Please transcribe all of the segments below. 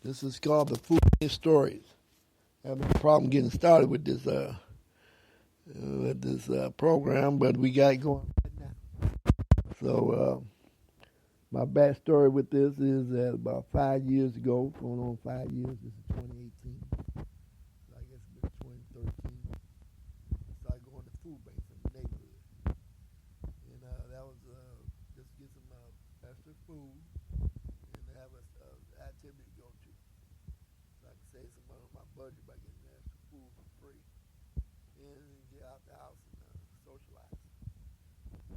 This is called the Food Bank Stories. Having a problem getting started with this program, but we got it going right now. So my backstory with this is that about 5 years ago, going on 5 years, this is 2018. So I guess it's been 2013. I started going to food banks in the neighborhood, and that was just to get some extra food and to have a activity to go to. So I can save some money on my budget by getting extra food for free and get out the house and socialize.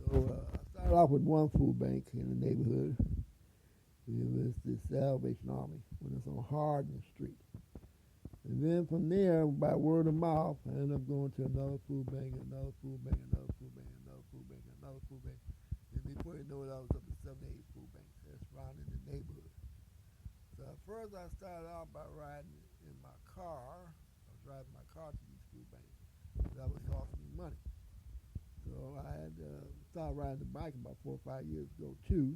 So I started off with one food bank in the neighborhood. It was the Salvation Army when it's on Hardin Street. And then from there, by word of mouth, I ended up going to another food bank, another food bank, another food bank, another food bank, another food bank. And before you know it, I was up to 7 or 8 food banks that's surrounding the neighborhood. So at first I started out by riding in my car. I was driving my car to these food banks. That was costing me money. So I had started riding the bike about 4 or 5 years ago too.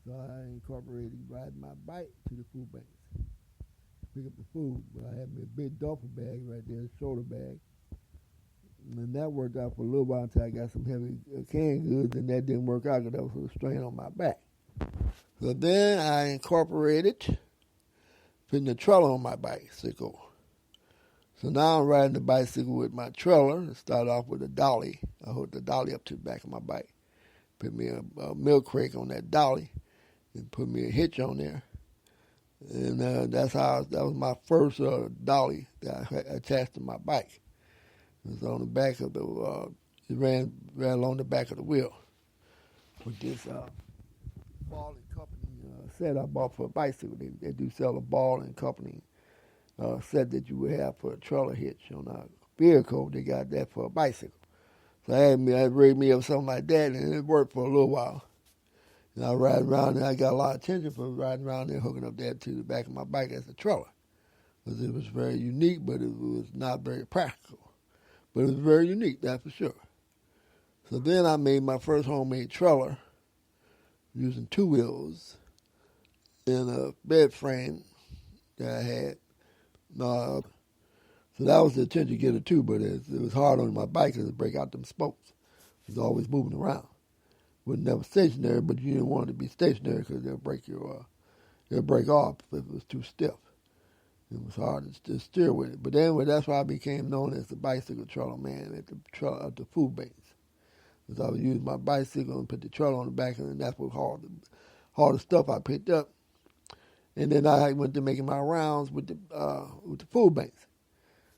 So I incorporated riding my bike to the food banks, pick up the food. But I had me a big duffel bag right there, a shoulder bag. And that worked out for a little while until I got some heavy canned goods, and that didn't work out because that was a strain on my back. So then I incorporated putting the trailer on my bicycle. So now I'm riding the bicycle with my trailer. I started off with a dolly. I hooked the dolly up to the back of my bike. Put me a milk crate on that dolly and put me a hitch on there. And that was my first dolly that I attached to my bike. It was on the back of it ran along the back of the wheel with this ball and company set I bought for a bicycle. They do sell a ball and company set that you would have for a trailer hitch on a vehicle. They got that for a bicycle. So I rigged me up something like that, and it worked for a little while. And I ride around, and I got a lot of attention for riding around there, hooking up that to the back of my bike as a trailer. Because it was very unique, but it was not very practical. But it was very unique, that's for sure. So then I made my first homemade trailer using 2 wheels and a bed frame that I had. So that was the intent to get it too, but it was hard on my bike because it break out them spokes. It was always moving around. It was never stationary, but you didn't want it to be stationary because it'll break off if it was too stiff. It was hard to steer with it. But anyway, that's why I became known as the bicycle trailer man at the food banks. Because I would use my bicycle and put the trailer on the back, and that's what hauled the stuff I picked up. And then I went to making my rounds with the food banks.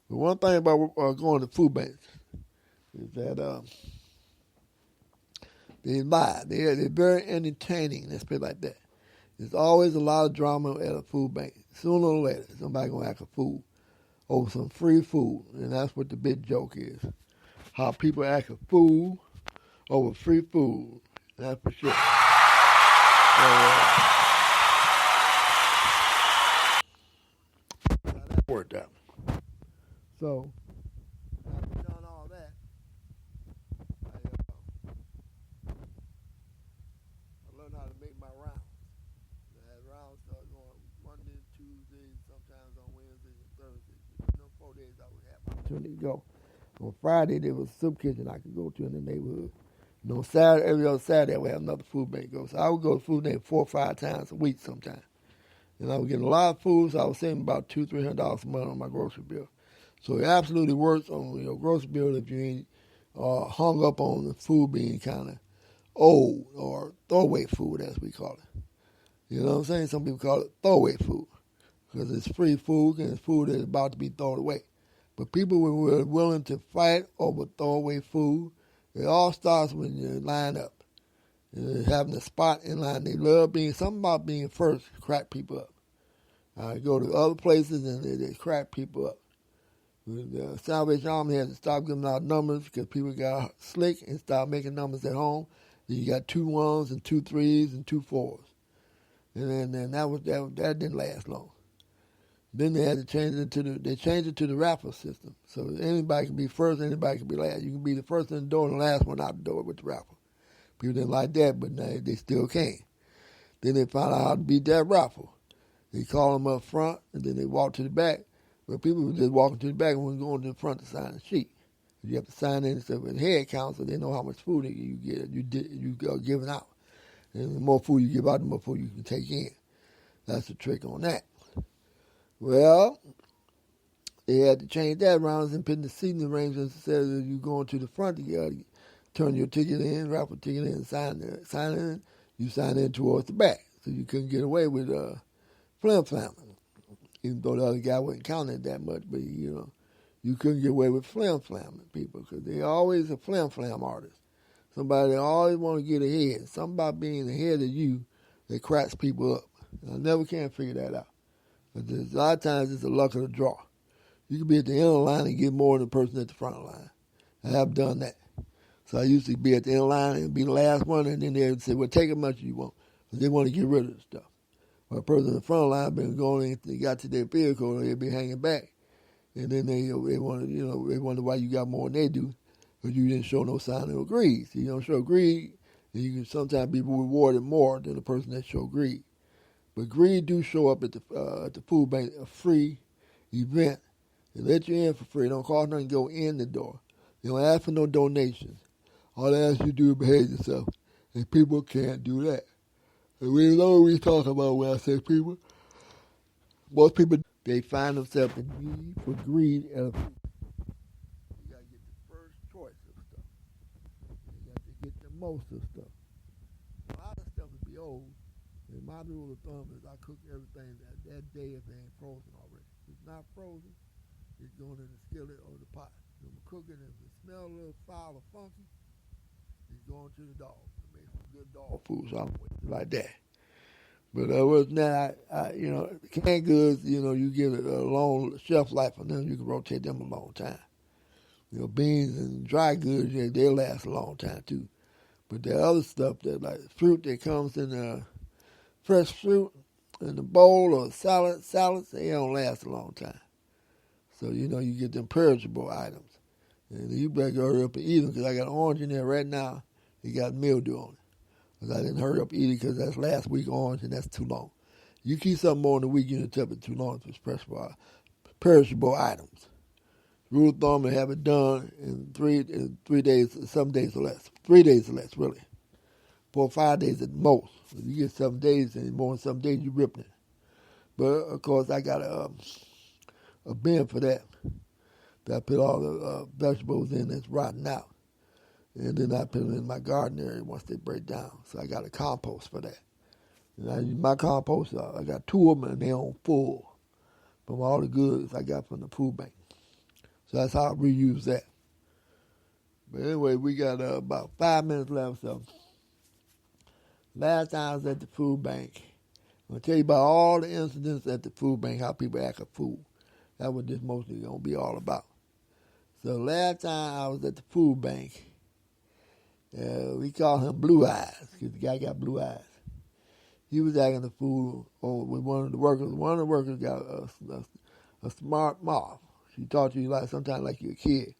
But one thing about going to food banks is that they lie. They're very entertaining, let's put it like that. There's always a lot of drama at a food bank. Sooner or later, somebody's going to act a fool over some free food. And that's what the big joke is. How people act a fool over free food. That's for sure. So, how that worked out. So, after done all that, I learned how to make my rounds. I had rounds started going Monday, Tuesday, sometimes on Wednesdays and Thursdays. You know, 4 days I would have opportunity to go. On Friday, there was a soup kitchen I could go to in the neighborhood. And on Saturday, every other Saturday, I would have another food bank go. So I would go to food bank 4 or 5 times a week sometimes. And I was getting a lot of food, so I was saving about $200-300 a month on my grocery bill. So it absolutely works on your grocery bill if you ain't hung up on the food being kind of old or throwaway food, as we call it. You know what I'm saying? Some people call it throwaway food because it's free food and it's food that's about to be thrown away. But people were willing to fight over throwaway food. It all starts when you line up. Having a spot in line. They love something about being first crack people up. I go to other places and they crack people up. The Salvation Army had to stop giving out numbers because people got slick and stopped making numbers at home. Then you got 2 1s and 2 3s and 2 4s. And then that didn't last long. Then they had to change it to the raffle system. So anybody can be first, anybody can be last. You can be the first in the door and the last one out the door with the raffle. People didn't like that, but they still can. Then they found out how to beat that raffle. They call them up front, and then they walk to the back. But people were just walking to the back and wouldn't go to the front to sign the sheet. You have to sign in and stuff with head count so they know how much food you get, you are giving out. And the more food you give out, the more food you can take in. That's the trick on that. Well, they had to change that around and put the seating arrangements instead of you going to the front. You got to turn your ticket in, wrap a ticket in, sign in. You sign in towards the back. So you couldn't get away with flim-flamming. Even though the other guy wasn't counting that much, but you couldn't get away with flim-flamming people because they always a flim-flam artist. Somebody that always want to get ahead. Something about being ahead of you that cracks people up. And I never can figure that out. But a lot of times it's the luck of the draw. You can be at the end of the line and get more than the person at the front of the line. I have done that. So I used to be at the end of the line and be the last one, and then they would say, well, take as much as you want. Because they want to get rid of the stuff. Well, a person in the front of the line been going in, they got to their vehicle, they'd be hanging back. And then they wonder why you got more than they do, because you didn't show no sign of greed. So you don't show greed, and you can sometimes be rewarded more than the person that showed greed. But greed do show up at the food bank, a free event. They let you in for free. It don't cost nothing to go in the door. They don't ask for no donations. All they ask you to do is behave yourself. And people can't do that. And we know what we talk about when I say people. Most people, they find themselves in need for greed and you got to get the first choice of stuff. You got to get the most of stuff. A lot of stuff will be old. And my rule of thumb is I cook everything that day if it ain't frozen already. If it's not frozen, it's going in the skillet or the pot. When I'm cooking, if it smells a little foul or funky, it's going to the dog. I make some good dog food, so I'm like that. But other than that, canned goods, you give it a long shelf life on them, you can rotate them a long time. Beans and dry goods, they last a long time too. But the other stuff, that like fruit that comes in fresh fruit in the bowl or salads, they don't last a long time. So, you get them perishable items. And you better hurry up and eat them because I got an orange in there right now. It got mildew on it. Because I didn't hurry up eating because that's last week orange and that's too long. You keep something more than a week, you can tell it too long if it's perishable items. Rule of thumb, to have it done in 3 days, some days or less. 3 days or less, really. 4 or 5 days at most. If you get 7 days and more than 7 days, you're ripping it. But, of course, I got a bin for that. I put all the vegetables in that's rotten out. And then I put them in my garden area once they break down. So I got a compost for that. And I use my compost, I got 2 of them and they're on full from all the goods I got from the food bank. So that's how I reuse that. But anyway, we got about 5 minutes left. So last time I was at the food bank, I'm going to tell you about all the incidents at the food bank, how people act with food. That's what this mostly going to be all about. So last time I was at the food bank, we call him Blue Eyes because the guy got blue eyes. He was acting the fool with one of the workers. One of the workers got a smart mouth. She talked to you sometimes like you're a kid.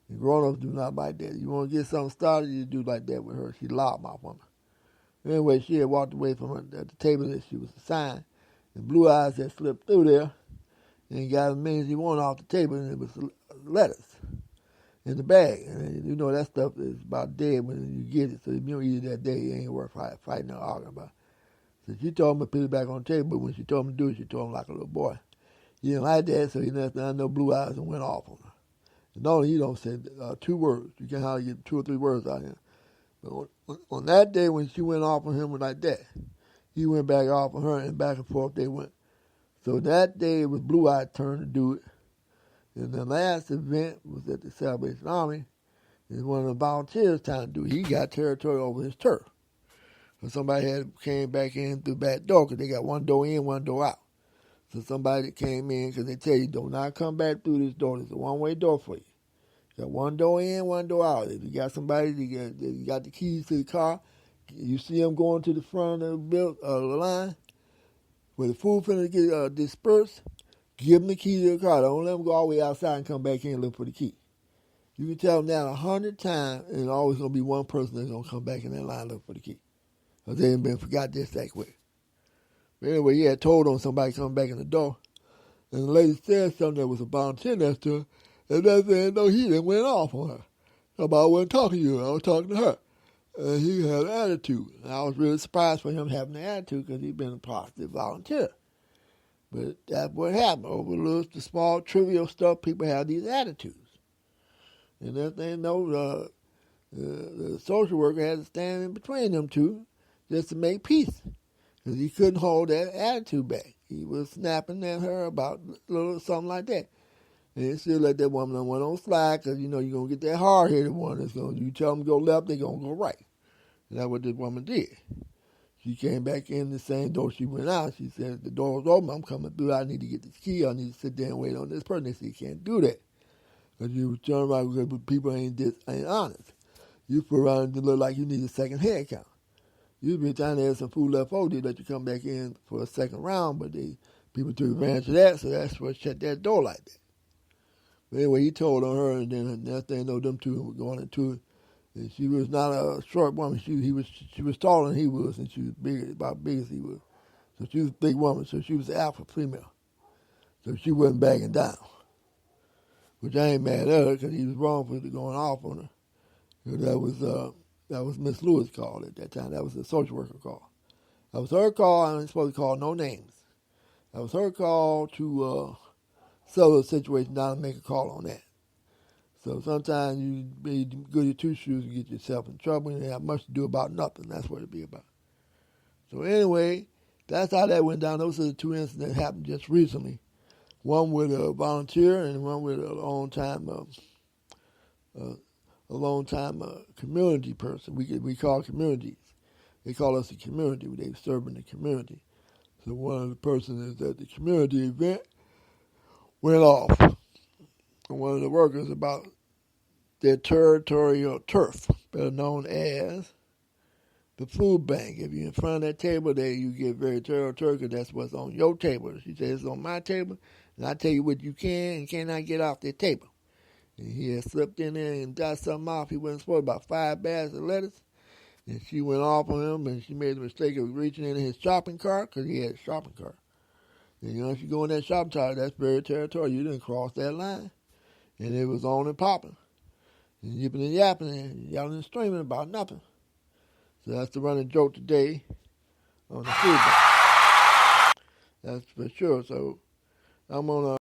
And grown-ups do not like that. You want to get something started, you do like that with her. She loud mouth on her. Anyway, she had walked away from her at the table that she was assigned, and Blue Eyes had slipped through there and got as many as he wanted off the table, and it was lettuce in the bag. And that stuff is about dead when you get it. So if you don't eat it that day, it ain't worth fighting or arguing about. So she told him to put it back on the table, but when she told him to do it, she told him like a little boy. He didn't like that, so he next I know Blue Eyes and went off on her. And normally he don't say 2 words. You can hardly get 2 or 3 words out of him. But on that day when she went off on him like that, he went back off on her and back and forth they went. So that day it was Blue Eye's turn to do it. And the last event was at the Salvation Army. It's one of the volunteers trying to do it. He got territory over his turf. So somebody came back in through the back door because they got one door in, one door out. So somebody came in because they tell you, do not come back through this door. It's a one-way door for you. You got one door in, one door out. If you got somebody, you got the keys to the car, you see them going to the front of the line, where the food finna get dispersed, give them the key to the car. Don't let them go all the way outside and come back in and look for the key. You can tell them that 100 times, and there's always going to be one person that's going to come back in that line and look for the key. Because they ain't been forgot this that quick. But anyway, he had told on somebody coming back in the door. And the lady said something that was a volunteer next to her. And that said, no, he then went off on her. About I wasn't talking to you, I was talking to her. And he had an attitude. And I was really surprised for him having an attitude because he'd been a positive volunteer. But that's what happened. Over the small, trivial stuff, people have these attitudes. And that they know the social worker had to stand in between them two just to make peace. Because he couldn't hold that attitude back. He was snapping at her about little something like that. And he still let that woman went on slack because, you know, you're going to get that hard-headed one. That's gonna, you tell them to go left, they're going to go right. And that's what this woman did. She came back in the same door she went out. She said, the door was open. I'm coming through. I need to get this key. I need to sit there and wait on this person. They said, you can't do that. Because you turn around because people ain't honest. You put around to look like you need a second head count. You'd be trying to have some food left over. They let you come back in for a second round, but people took advantage of that, so that's what shut that door like that. But anyway, he told on her, and then the next thing you know, them two were going into it. And she was not a short woman. She was taller than he was, and she was big, about big as he was. So she was a big woman, so she was an alpha female. So she wasn't backing down. Which I ain't mad at her, because he was wrong for going off on her. That was Miss Lewis' call at that time. That was the social worker call. That was her call. I ain't supposed to call no names. That was her call to settle the situation down and make a call on that. So sometimes you be good your two shoes and get yourself in trouble and you have much to do about nothing. That's what it be about. So anyway, that's how that went down. Those are the two incidents that happened just recently. One with a volunteer and one with a long time community person. We call communities. They call us a community. They serve in the community. So one of the persons is at the community event went off. And one of the workers about their territorial turf, better known as the food bank. If you're in front of that table there, you get very territorial because that's what's on your table. She says it's on my table, and I tell you what you can and cannot get off that table. And he had slipped in there and got something off. He wasn't supposed to, about 5 bags of lettuce. And she went off on him, and she made the mistake of reaching in his shopping cart because he had a shopping cart. And you know, if you go in that shopping cart, that's very territorial. You didn't cross that line. And it was on and popping. And yipping and yapping and yelling and screaming about nothing. So that's the running joke today on the food bank. That's for sure. So I'm on